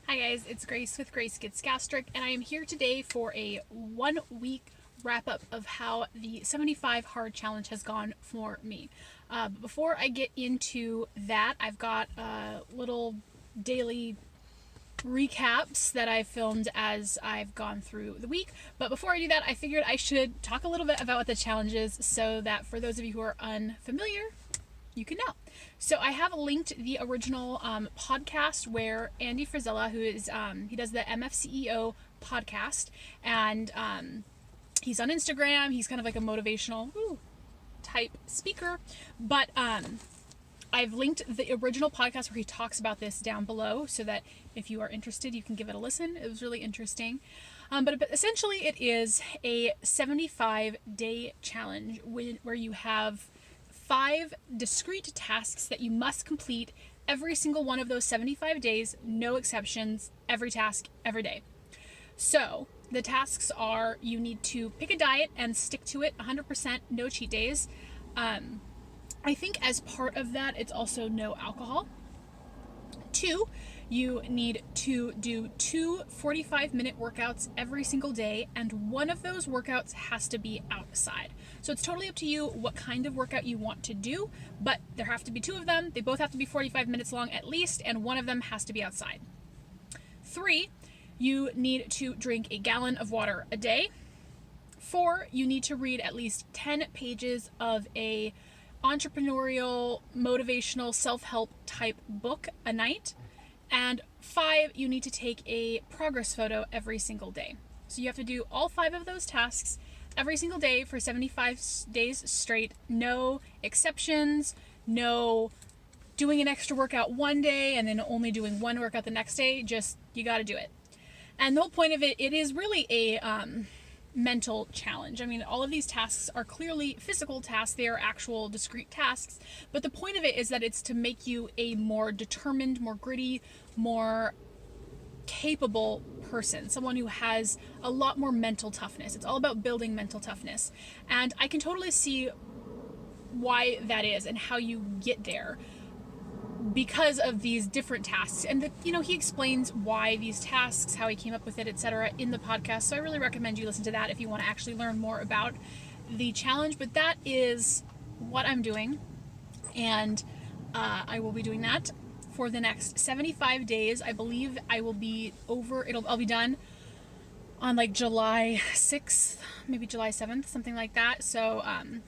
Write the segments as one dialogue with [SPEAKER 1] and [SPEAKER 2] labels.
[SPEAKER 1] Hi guys, it's Grace with Grace Gets Gastric, and I am here today for a 1 week wrap up of how the 75 hard challenge has gone for me. But before I get into that, I've got little daily recaps that I filmed as I've gone through the week. But before I do that, I figured I should talk a little bit about what the challenge is so that for those of you who are unfamiliar, you can know. So I have linked the original podcast where Andy Frizella, who is he does the MFCEO podcast, and he's on Instagram. He's kind of like a motivational type speaker, but I've linked the original podcast where he talks about this down below so that if you are interested, you can give it a listen. It was really interesting. But essentially, it is a 75-day challenge where you have 5 discrete tasks that you must complete every single one of those 75 days, no exceptions, every task, every day. So the tasks are: you need to pick a diet and stick to it 100%, no cheat days. I think as part of that, it's also no alcohol. 2, you need to do 2 45-minute workouts every single day, and one of those workouts has to be outside. So it's totally up to you what kind of workout you want to do, but there have to be 2 of them. They both have to be 45 minutes long at least, and one of them has to be outside. 3, you need to drink a gallon of water a day. 4, you need to read at least 10 pages of a entrepreneurial, motivational, self-help type book a night. And 5, you need to take a progress photo every single day. So you have to do all 5 of those tasks every single day for 75 days straight. No exceptions, no doing an extra workout one day and then only doing one workout the next day. Just, you got to do it. And the whole point of it is really a mental challenge. I mean, all of these tasks are clearly physical tasks. They are actual discrete tasks. But the point of it is that it's to make you a more determined, more gritty, more capable person, someone who has a lot more mental toughness. It's all about building mental toughness. And I can totally see why that is and how you get there because of these different tasks. And he explains why these tasks, how he came up with it, etc. in the podcast. So I really recommend you listen to that if you want to actually learn more about the challenge. But that is what I'm doing, and I will be doing that for the next 75 days. I believe I will be I'll be done on like July 6th, maybe July 7th, something like that. So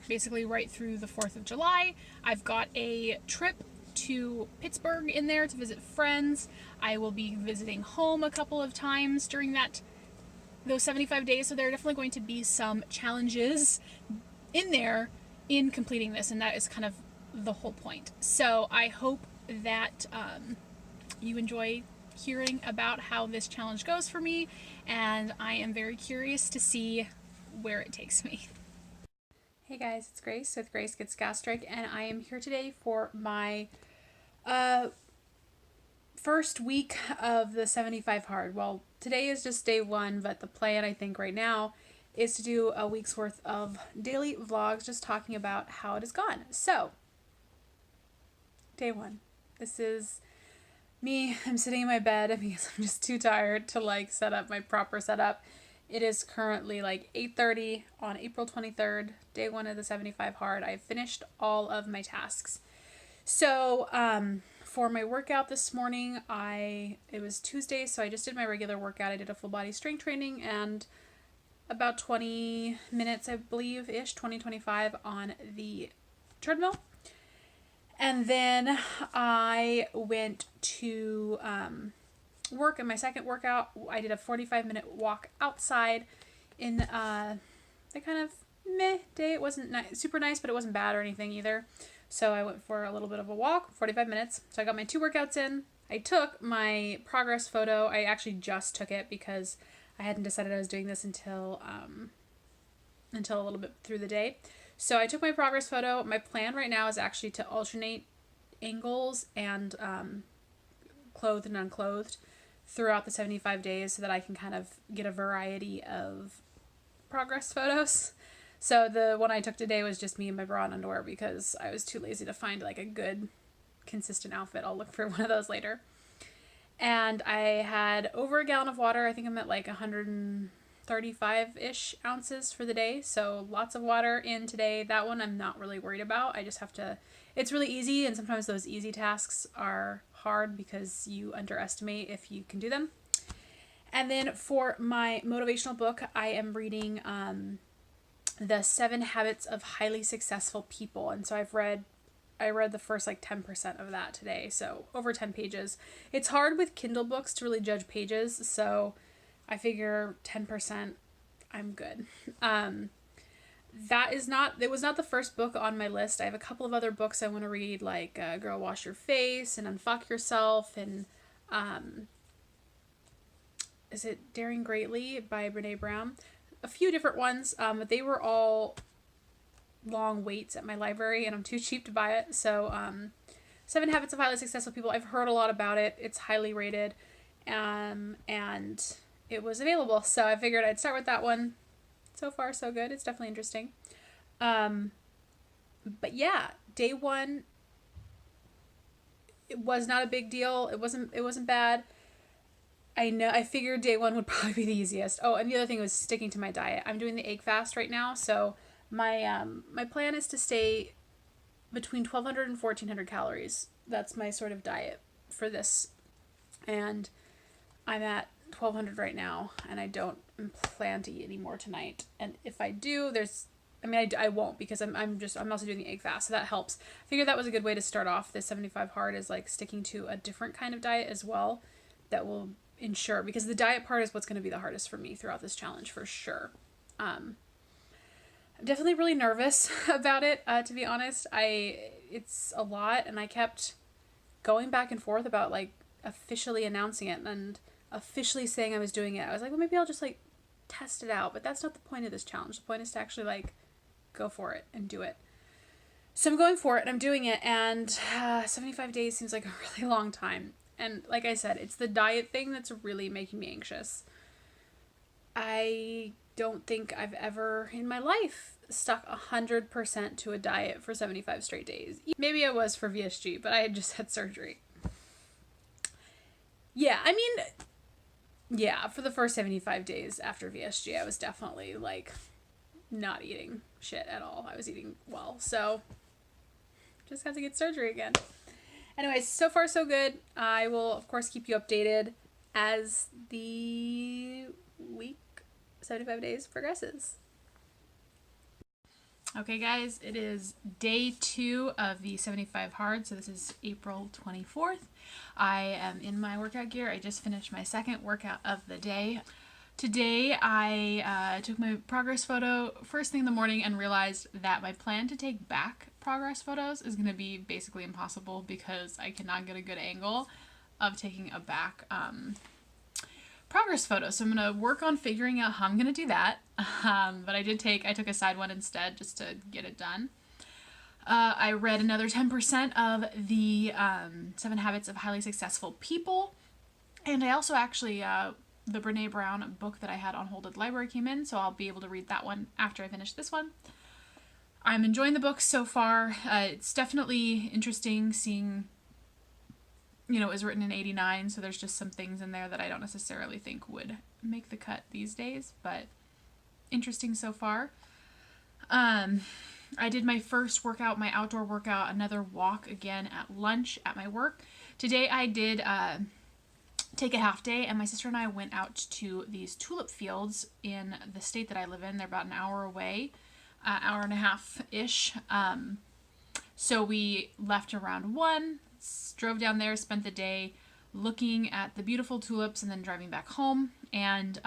[SPEAKER 1] basically right through the 4th of July. I've got a trip to Pittsburgh in there to visit friends. I will be visiting home a couple of times during those 75 days. So there are definitely going to be some challenges in there in completing this, and that is kind of the whole point. So I hope that you enjoy hearing about how this challenge goes for me, and I am very curious to see where it takes me. Hey guys, it's Grace with Grace Gets Gastric, and I am here today for my first week of the 75 hard. Well, today is just day 1, but the plan, I think, right now is to do a week's worth of daily vlogs just talking about how it has gone. So, day 1. This is me. I'm sitting in my bed because I'm just too tired to set up my proper setup. It is currently 8:30 on April 23rd, day 1 of the 75 hard. I've finished all of my tasks. So for my workout this morning, it was Tuesday, so I just did my regular workout. I did a full body strength training and about 20 minutes, I believe-ish, 20-25 on the treadmill. And then I went to work. In my second workout, I did a 45-minute walk outside in a kind of meh day. It wasn't super nice, but it wasn't bad or anything either. So I went for a little bit of a walk, 45 minutes. So I got my 2 workouts in. I took my progress photo. I actually just took it because I hadn't decided I was doing this until a little bit through the day. So I took my progress photo. My plan right now is actually to alternate angles and clothed and unclothed throughout the 75 days so that I can kind of get a variety of progress photos. So the one I took today was just me in my bra and underwear because I was too lazy to find a good consistent outfit. I'll look for one of those later. And I had over a gallon of water. I think I'm at like 135-ish ounces for the day. So lots of water in today. That one I'm not really worried about. I just have to, it's really easy. And sometimes those easy tasks are hard because you underestimate if you can do them. And then for my motivational book, I am reading The 7 Habits of Highly Successful People. And so I read the first like 10% of that today. So over 10 pages. It's hard with Kindle books to really judge pages. So I figure 10%, I'm good. It was not the first book on my list. I have a couple of other books I want to read, like Girl Wash Your Face and Unfuck Yourself, and is it Daring Greatly by Brene Brown? A few different ones, but they were all long waits at my library and I'm too cheap to buy it. So 7 Habits of Highly Successful People, I've heard a lot about it. It's highly rated, and it was available, so I figured I'd start with that one. So far so good. It's definitely interesting. But yeah, day 1, it was not a big deal. It wasn't bad. I figured day 1 would probably be the easiest. Oh, and the other thing was sticking to my diet. I'm doing the egg fast right now, so my plan is to stay between 1,200 and 1,400 calories. That's my sort of diet for this. And I'm at 1,200 right now, and I don't plan to eat any more tonight. And if I do, I won't, because I'm also doing the egg fast, so that helps. I figured that was a good way to start off this 75 hard, is like sticking to a different kind of diet as well. That will ensure, because the diet part is what's going to be the hardest for me throughout this challenge for sure. I'm definitely really nervous about it, to be honest. It's a lot, and I kept going back and forth about like officially announcing it and officially saying I was doing it. I was like, well, maybe I'll just like test it out, but that's not the point of this challenge. The point is to actually like go for it and do it. So I'm going for it and I'm doing it, and 75 days seems like a really long time. And like I said, it's the diet thing that's really making me anxious. I don't think I've ever in my life stuck 100% to a diet for 75 straight days. Maybe I was for VSG, but I had just had surgery. Yeah, I mean, yeah, for the first 75 days after VSG, I was definitely like not eating shit at all. I was eating well, so just had to get surgery again. Anyways, so far so good. I will, of course, keep you updated as the week 75 days progresses. Okay, guys, it is day 2 of the 75 hard, so this is April 24th. I am in my workout gear. I just finished my second workout of the day. Today, I took my progress photo first thing in the morning and realized that my plan to take back progress photos is going to be basically impossible because I cannot get a good angle of taking a back progress photo. So I'm going to work on figuring out how I'm going to do that. But I took a side one instead just to get it done. I read another 10% of the 7 Habits of Highly Successful People. And I also actually, the Brene Brown book that I had on hold at the library came in, so I'll be able to read that one after I finish this one. I'm enjoying the book so far. It's definitely interesting seeing, it was written in 89, so there's just some things in there that I don't necessarily think would make the cut these days, but interesting so far. I did my first workout, my outdoor workout, another walk again at lunch at my work. Today I did take a half day, and my sister and I went out to these tulip fields in the state that I live in. They're about an hour away, hour and a half-ish. So we left around 1, drove down there, spent the day looking at the beautiful tulips, and then driving back home. And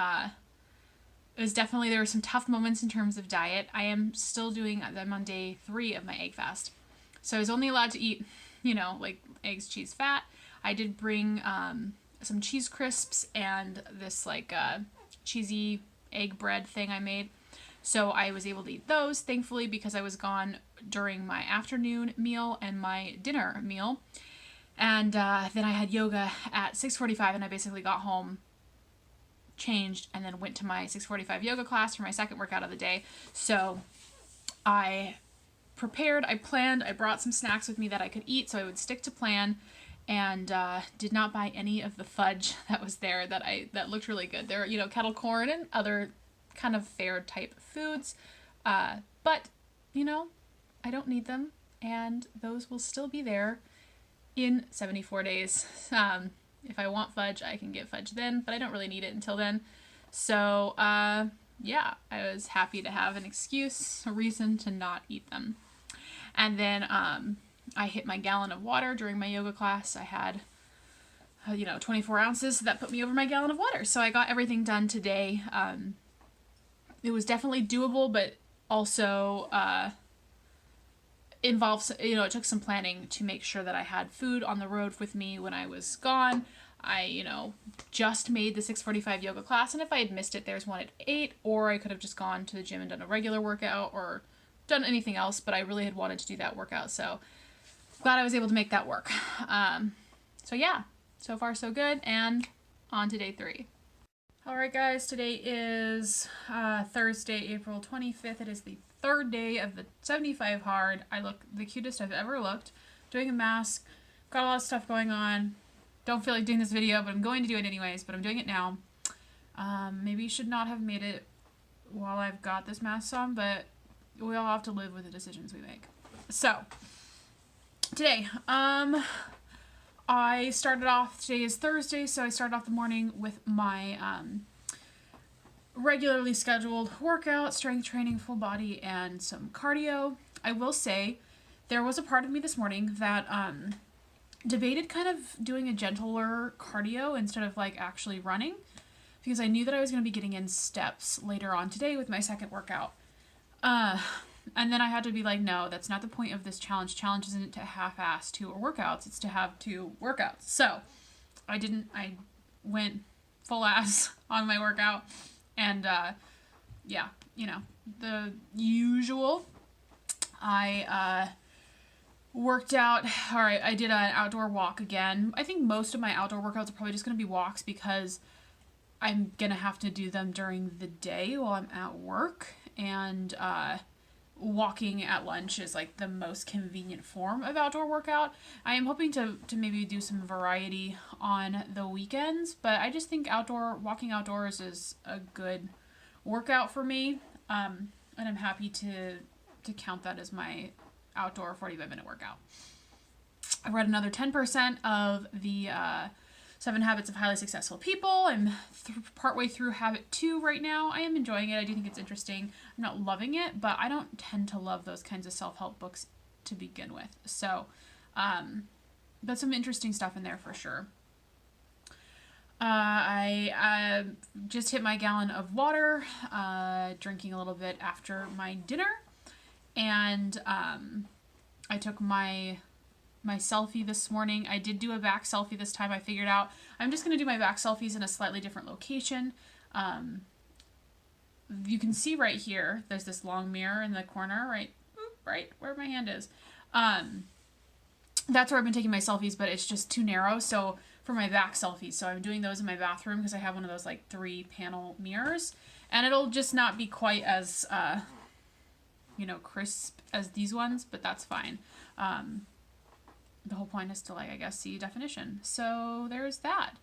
[SPEAKER 1] it was definitely, there were some tough moments in terms of diet. I'm on day 3 of my egg fast. So I was only allowed to eat, like eggs, cheese, fat. I did bring some cheese crisps and this like cheesy egg bread thing I made. So I was able to eat those, thankfully, because I was gone during my afternoon meal and my dinner meal. And then I had yoga at 6:45, and I basically got home, changed, and then went to my 6:45 yoga class for my second workout of the day. So I prepared, I planned, I brought some snacks with me that I could eat so I would stick to plan. and did not buy any of the fudge that was there that looked really good. There, kettle corn and other kind of fair type foods, but I don't need them, and those will still be there in 74 days. If I want fudge, I can get fudge then, but I don't really need it until then. So, yeah, I was happy to have an excuse, a reason to not eat them. And then I hit my gallon of water during my yoga class. I had, 24 ounces, so that put me over my gallon of water. So I got everything done today. It was definitely doable, but also involves, it took some planning to make sure that I had food on the road with me when I was gone. I, just made the 6:45 yoga class, and if I had missed it, there's one at 8, or I could have just gone to the gym and done a regular workout or done anything else, but I really had wanted to do that workout, so glad I was able to make that work. So yeah, so far so good, and on to day 3. Alright guys, today is Thursday, April 25th. It is the 3rd day of the 75 hard. I look the cutest I've ever looked. Doing a mask, got a lot of stuff going on. Don't feel like doing this video, but I'm going to do it anyways, but I'm doing it now. Maybe you should not have made it while I've got this mask on, but we all have to live with the decisions we make. So, today, I started off, today is Thursday, so I started off the morning with my regularly scheduled workout, strength training, full body, and some cardio. I will say, there was a part of me this morning that debated kind of doing a gentler cardio instead of like actually running, because I knew that I was going to be getting in steps later on today with my second workout. And then I had to be like, no, that's not the point of this challenge. Challenge isn't to half-ass 2 workouts, it's to have 2 workouts. So I went full ass on my workout, and yeah, the usual. I worked out. All right, I did an outdoor walk again. I think most of my outdoor workouts are probably just going to be walks because I'm going to have to do them during the day while I'm at work, and walking at lunch is like the most convenient form of outdoor workout. I am hoping to maybe do some variety on the weekends, but I just think walking outdoors is a good workout for me, and I'm happy to count that as my outdoor 45-minute workout. I read another 10% of the 7 Habits of Highly Successful People. I'm partway through Habit 2 right now. I am enjoying it. I do think it's interesting. I'm not loving it, but I don't tend to love those kinds of self-help books to begin with. So, but some interesting stuff in there for sure. I just hit my gallon of water, drinking a little bit after my dinner, and I took my selfie this morning. I did do a back selfie this time. I figured out I'm just going to do my back selfies in a slightly different location. You can see right here, there's this long mirror in the corner, right where my hand is. That's where I've been taking my selfies, but it's just too narrow. So for my back selfies, so I'm doing those in my bathroom because I have one of those like 3-panel mirrors, and it'll just not be quite as, crisp as these ones, but that's fine. The whole point is to, like, I guess, see definition. So there's that.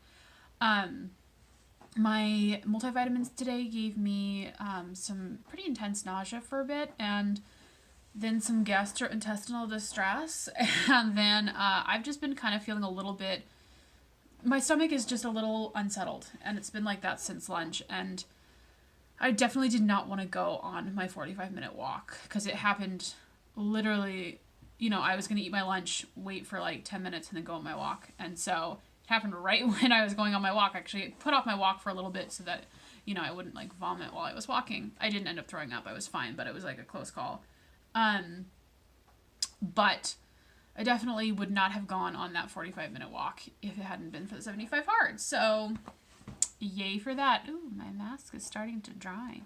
[SPEAKER 1] My multivitamins today gave me some pretty intense nausea for a bit, and then some gastrointestinal distress. And then I've just been kind of feeling a little bit, my stomach is just a little unsettled, and it's been like that since lunch. And I definitely did not want to go on my 45-minute walk because it happened literally, I was going to eat my lunch, wait for like 10 minutes, and then go on my walk. And so it happened right when I was going on my walk. Actually, I put off my walk for a little bit so that, I wouldn't like vomit while I was walking. I didn't end up throwing up. I was fine, but it was like a close call. But I definitely would not have gone on that 45-minute walk if it hadn't been for the 75 hard. So yay for that. Ooh, my mask is starting to dry.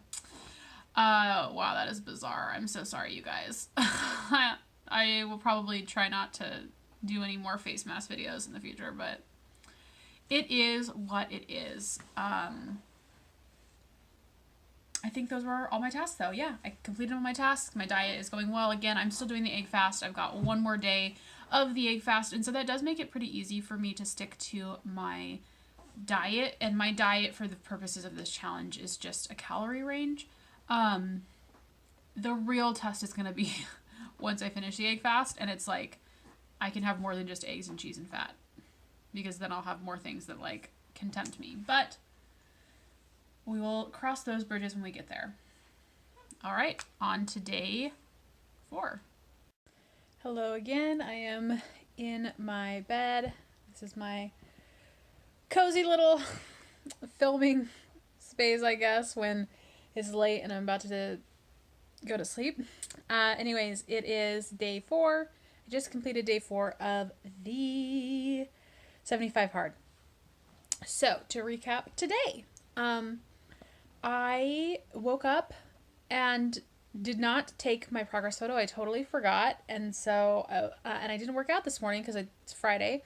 [SPEAKER 1] Wow, that is bizarre. I'm so sorry, you guys. I will probably try not to do any more face mask videos in the future, but it is what it is. I think those were all my tasks, though. Yeah, I completed all my tasks. My diet is going well. Again, I'm still doing the egg fast. I've got one more day of the egg fast, and so that does make it pretty easy for me to stick to my diet, and my diet for the purposes of this challenge is just a calorie range. The real test is going to be once I finish the egg fast, and it's like I can have more than just eggs and cheese and fat, because then I'll have more things that like can tempt me, but we will cross those bridges when we get there. All right, on to day 4. Hello again. I am in my bed. This is my cozy little filming space, I guess, when it's late and I'm about to go to sleep. Anyways, it is day 4. I just completed day 4 of the 75 hard. So, to recap today, I woke up and did not take my progress photo. I totally forgot. And so, and I didn't work out this morning because it's Friday.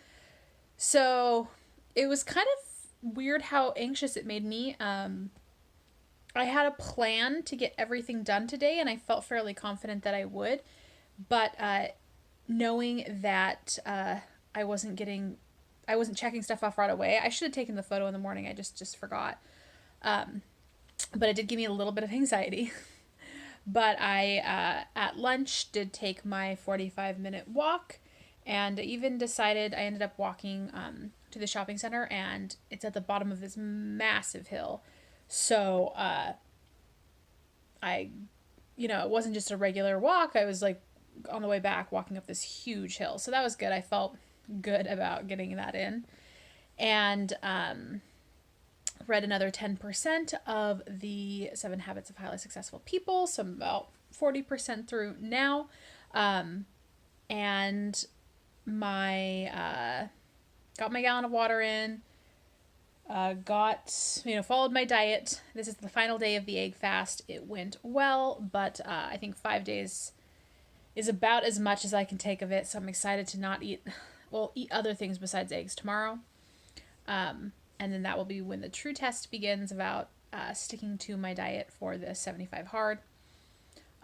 [SPEAKER 1] So it was kind of weird how anxious it made me. I had a plan to get everything done today, and I felt fairly confident that I would. But knowing that I wasn't checking stuff off right away. I should have taken the photo in the morning. I just forgot. But it did give me a little bit of anxiety. But I, at lunch, did take my 45-minute walk, and even decided I ended up walking to the shopping center, and it's at the bottom of this massive hill. So it wasn't just a regular walk. I was like on the way back walking up this huge hill. So that was good. I felt good about getting that in. And read another 10% of the 7 Habits of Highly Successful People. So I'm about 40% through now. And got my gallon of water in. Followed my diet. This is the final day of the egg fast. It went well, but I think 5 days is about as much as I can take of it. So I'm excited to not eat other things besides eggs tomorrow. And then that will be when the true test begins about sticking to my diet for the 75 hard.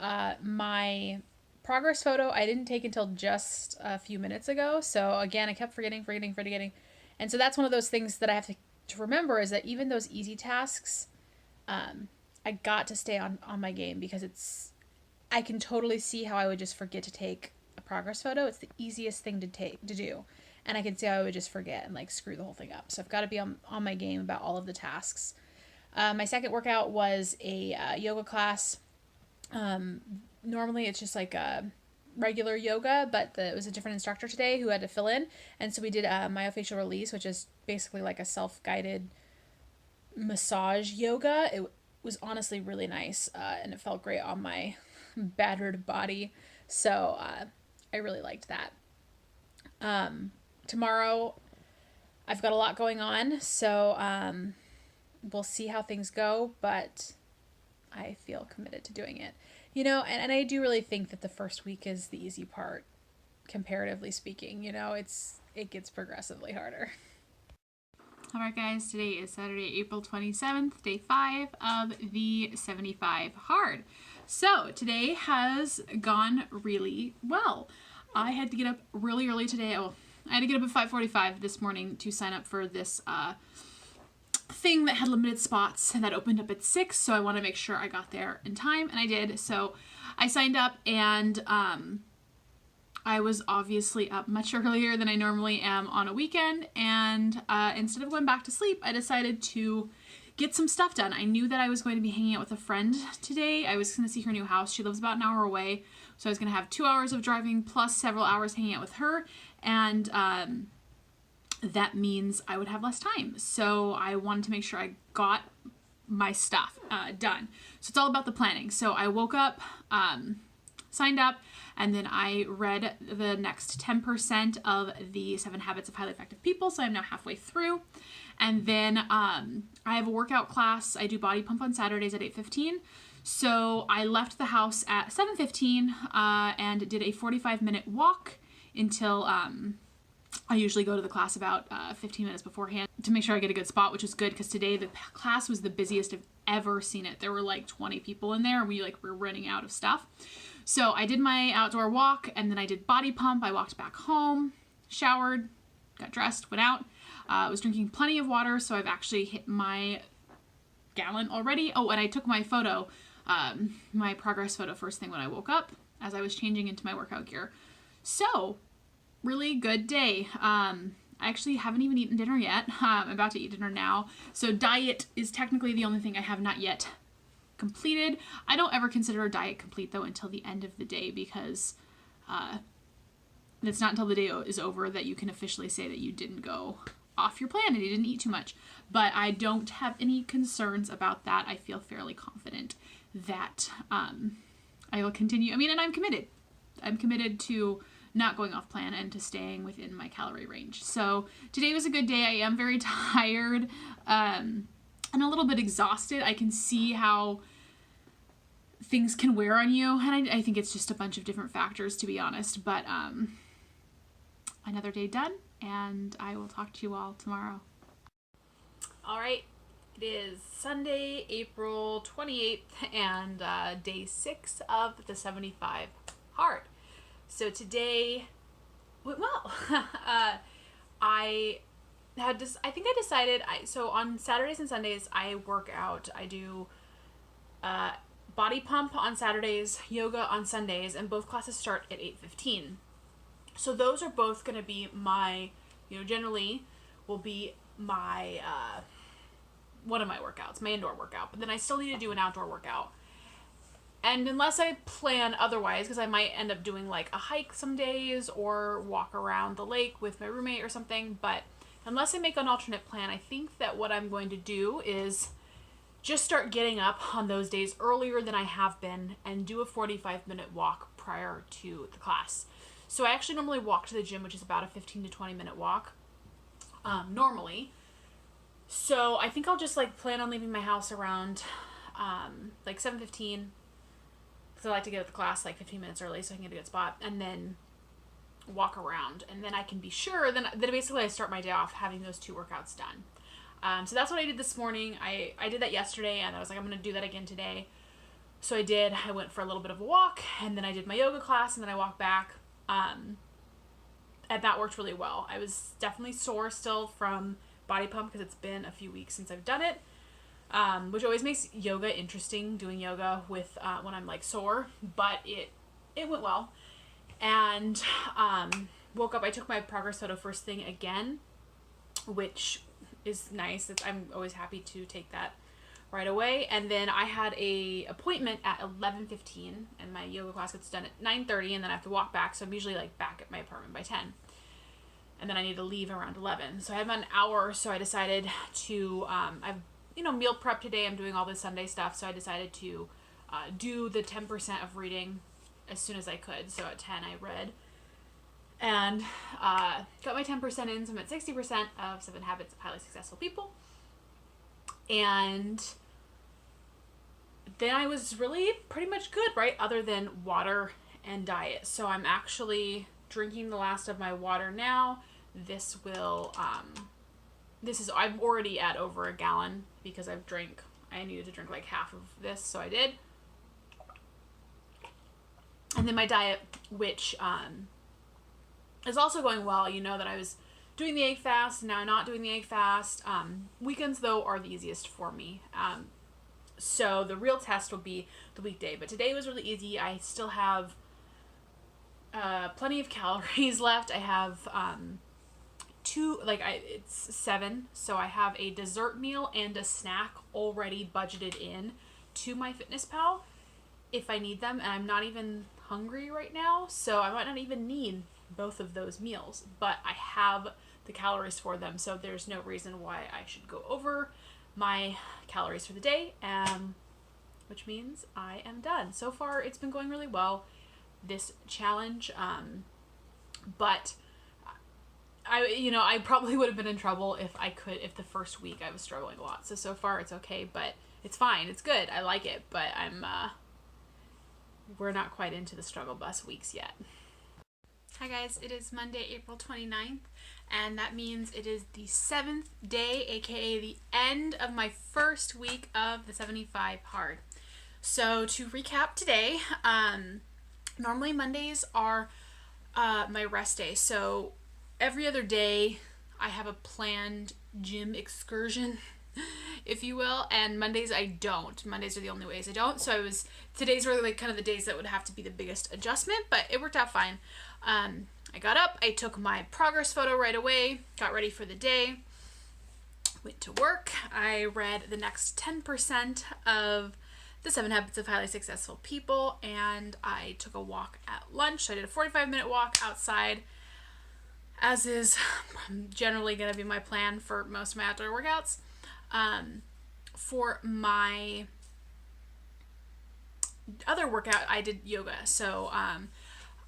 [SPEAKER 1] My progress photo I didn't take until just a few minutes ago. So again, I kept forgetting. And so that's one of those things that I have to remember, is that even those easy tasks, I got to stay on my game, because I can totally see how I would just forget to take a progress photo. It's the easiest thing to do. And I can see how I would just forget and like screw the whole thing up. So I've got to be on my game about all of the tasks. My second workout was a yoga class. Normally it's just like a regular yoga, but it was a different instructor today who had to fill in. And so we did myofascial release, which is basically like a self-guided massage yoga. It was honestly really nice, and it felt great on my battered body. So I really liked that. Tomorrow I've got a lot going on, so we'll see how things go, but I feel committed to doing it. And I do really think that the first week is the easy part, comparatively speaking. It gets progressively harder. All right, guys, today is Saturday, April 27th, day 5 of the 75 hard. So today has gone really well. I had to get up really early today. I had to get up at 5:45 this morning to sign up for this thing that had limited spots, and that opened up at 6, so I want to make sure I got there in time, and I did. So I signed up, and I was obviously up much earlier than I normally am on a weekend, and instead of going back to sleep, I decided to get some stuff done. I knew that I was going to be hanging out with a friend today. I was going to see her new house. She lives about an hour away, so I was going to have 2 hours of driving plus several hours hanging out with her, and that means I would have less time. So I wanted to make sure I got my stuff done. So it's all about the planning. So I woke up, signed up, and then I read the next 10% of the 7 Habits of Highly Effective People. So I'm now halfway through. And then I have a workout class. I do body pump on Saturdays at 8:15. So I left the house at 7:15 and did a 45-minute walk until I usually go to the class about 15 minutes beforehand to make sure I get a good spot, which is good because today the class was the busiest I've ever seen it. There were like 20 people in there, and we were running out of stuff. So I did my outdoor walk, and then I did body pump. I walked back home, showered, got dressed, went out. I was drinking plenty of water, so I've actually hit my gallon already. Oh, and I took my photo, my progress photo first thing when I woke up as I was changing into my workout gear. So, really good day. I actually haven't even eaten dinner yet. I'm about to eat dinner now. So diet is technically the only thing I have not yet completed. I don't ever consider a diet complete though until the end of the day, because it's not until the day is over that you can officially say that you didn't go off your plan and you didn't eat too much. But I don't have any concerns about that. I feel fairly confident that I will continue. I mean, and I'm committed. I'm committed to not going off plan and to staying within my calorie range. So today was a good day. I am very tired and a little bit exhausted. I can see how things can wear on you, and I think it's just a bunch of different factors, to be honest. But another day done, and I will talk to you all tomorrow. All right, it is Sunday, April 28th, and day 6 of the 75 hard. So today went well. I think I decided, so on Saturdays and Sundays I work out. I do body pump on Saturdays, yoga on Sundays, and both classes start at 8:15. So those are both going to be my, generally will be my, one of my workouts, my indoor workout. But then I still need to do an outdoor workout. And unless I plan otherwise, because I might end up doing like a hike some days or walk around the lake with my roommate or something. But unless I make an alternate plan, I think that what I'm going to do is just start getting up on those days earlier than I have been and do a 45-minute walk prior to the class. So I actually normally walk to the gym, which is about a 15 to 20 minute walk normally. So I think I'll just plan on leaving my house around 7:15. I like to get at the class 15 minutes early so I can get a good spot, and then walk around, and then I can be sure, then basically I start my day off having those 2 workouts done. So that's what I did this morning. I did that yesterday, and I was like, I'm going to do that again today. So I did. I went for a little bit of a walk, and then I did my yoga class, and then I walked back, and that worked really well. I was definitely sore still from body pump because it's been a few weeks since I've done it. Which always makes yoga interesting, doing yoga with when I'm sore, but it went well. And woke up, I took my progress photo first thing again, which is nice. I'm always happy to take that right away. And then I had a appointment at 11:15, and my yoga class gets done at 9:30, and then I have to walk back, so I'm usually back at my apartment by 10. And then I need to leave around 11. So I have about an hour, so I decided to, I've meal prep today. I'm doing all this Sunday stuff, so I decided to do the 10% of reading as soon as I could. So at 10 I read and got my 10% in, so I'm at 60% of 7 Habits of Highly Successful People. And then I was really pretty much good, right? Other than water and diet. So I'm actually drinking the last of my water now. This will, I'm already at over a gallon because I needed to drink half of this, so I did. And then my diet, which is also going well. That I was doing the egg fast, and now I'm not doing the egg fast. Weekends, though, are the easiest for me. So the real test will be the weekday. But today was really easy. I still have plenty of calories left. I have it's 7, so I have a dessert meal and a snack already budgeted in to my FitnessPal if I need them, and I'm not even hungry right now, so I might not even need both of those meals, but I have the calories for them, so there's no reason why I should go over my calories for the day, which means I am done. So far, it's been going really well, this challenge, but I probably would have been in trouble if the first week I was struggling a lot. So far it's okay, but it's fine. It's good. I like it, but we're not quite into the struggle bus weeks yet. Hi guys, it is Monday, April 29th, and that means it is the 7th day, aka the end of my first week of the 75 hard. So to recap today, Normally Mondays are my rest day. So every other day I have a planned gym excursion, if you will, and Mondays I don't. Mondays are the only ways I don't. So today's were like kind of the days that would have to be the biggest adjustment, but it worked out fine. I got up, I took my progress photo right away, got ready for the day, went to work. I read the next 10% of The 7 Habits of Highly Successful People, and I took a walk at lunch. So I did a 45-minute walk outside, as is generally going to be my plan for most of my outdoor workouts. For my other workout, I did yoga. So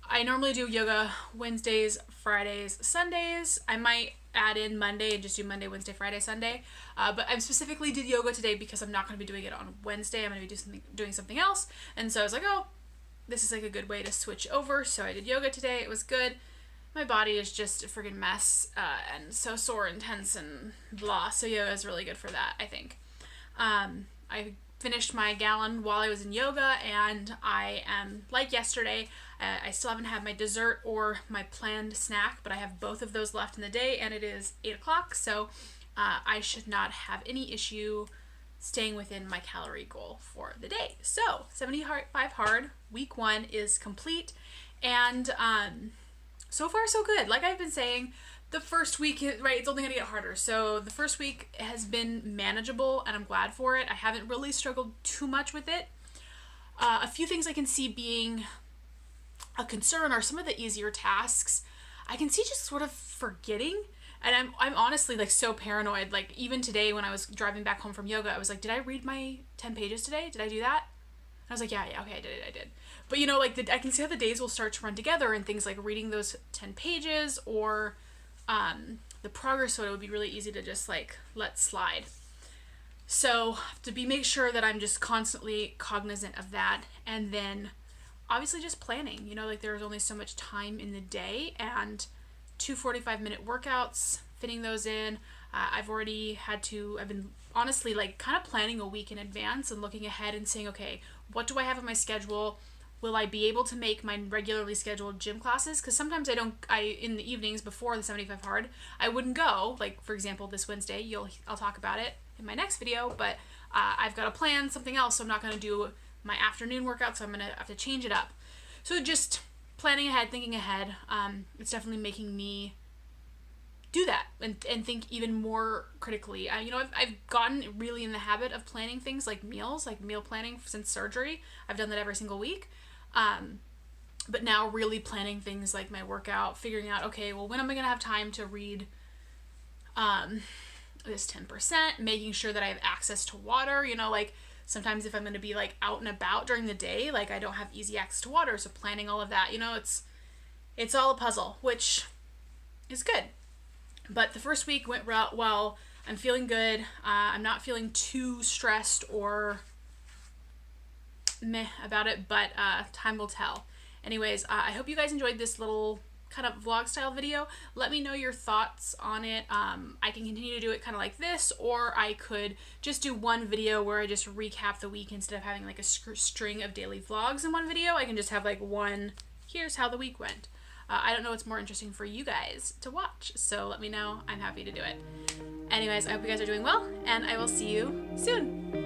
[SPEAKER 1] I normally do yoga Wednesdays, Fridays, Sundays. I might add in Monday and just do Monday, Wednesday, Friday, Sunday. But I specifically did yoga today because I'm not going to be doing it on Wednesday. I'm going to be doing something else. And so I was like, oh, this is like a good way to switch over. So I did yoga today. It was good. My body is just a friggin' mess and so sore and tense and blah. So yoga is really good for that, I think. I finished my gallon while I was in yoga, and I am, like yesterday, I still haven't had my dessert or my planned snack, but I have both of those left in the day, and it is 8 o'clock, so I should not have any issue staying within my calorie goal for the day. So 75 hard, week 1 is complete, and so far so good. Like I've been saying, the first week, right, it's only going to get harder. So the first week has been manageable, and I'm glad for it. I haven't really struggled too much with it. A few things I can see being a concern are some of the easier tasks. I can see just sort of forgetting, and I'm honestly like so paranoid. Like even today when I was driving back home from yoga, I was like, did I read my 10 pages today? Did I do that? And I was like, yeah, okay, I did. But you know, like I can see how the days will start to run together, and things like reading those 10 pages or the progress photo would be really easy to just like let slide. So make sure that I'm just constantly cognizant of that, and then obviously just planning. You know, like there's only so much time in the day, and 2 45-minute workouts, fitting those in. I've been honestly like kind of planning a week in advance and looking ahead and saying, okay, what do I have on my schedule? Will I be able to make my regularly scheduled gym classes? Because sometimes in the evenings before the 75 hard, I wouldn't go. Like, for example, this Wednesday, I'll talk about it in my next video, but I've got to plan something else, so I'm not going to do my afternoon workout, so I'm going to have to change it up. So just planning ahead, thinking ahead, it's definitely making me do that and think even more critically. I've gotten really in the habit of planning things like meals, like meal planning since surgery. I've done that every single week. But now really planning things like my workout, figuring out, okay, well, when am I going to have time to read this 10%, making sure that I have access to water. You know, like sometimes if I'm going to be like out and about during the day, like I don't have easy access to water. So planning all of that, you know, it's all a puzzle, which is good. But the first week went well. I'm feeling good. I'm not feeling too stressed or meh about it, but time will tell. Anyways, I hope you guys enjoyed this little kind of vlog style video. Let me know your thoughts on it. I can continue to do it kind of like this, or I could just do one video where I just recap the week instead of having like a string of daily vlogs in one video. I can just have like one, here's how the week went. I don't know what's more interesting for you guys to watch, so let me know. I'm happy to do it. Anyways, I hope you guys are doing well, and I will see you soon.